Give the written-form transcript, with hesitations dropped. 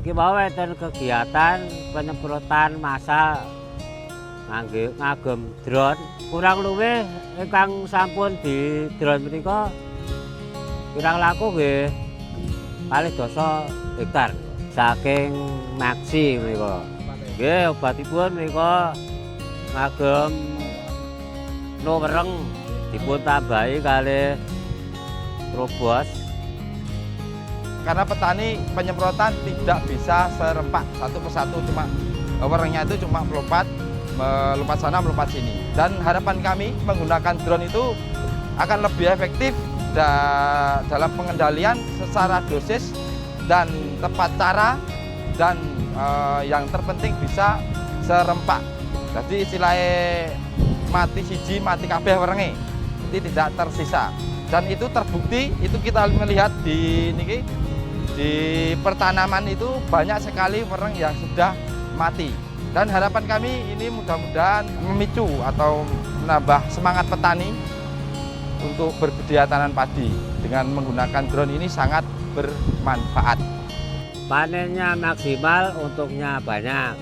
Niki mau enten kegiatan penyemprotan massal ngagem drone. Kurang luwih ingkang sampun di drone menika kirang laku nggih kalih dasa hektar saking maksi menika. Nggih obatipun menika ngagem nuwereng dipun tambahi kalih Probos. Karena petani penyemprotan tidak bisa serempak satu persatu, cuma werengnya itu cuma melompat sana melompat sini. Dan harapan kami menggunakan drone itu akan lebih efektif dalam pengendalian secara dosis dan tepat cara, dan yang terpenting bisa serempak. Jadi istilahnya mati siji mati kabeh werenge, jadi tidak tersisa. Dan itu terbukti, itu kita melihat di pertanaman itu banyak sekali wereng yang sudah mati. Dan harapan kami ini mudah-mudahan memicu atau menambah semangat petani untuk berbudidaya tanaman padi. Dengan menggunakan drone ini sangat bermanfaat. Panennya maksimal, untungnya banyak.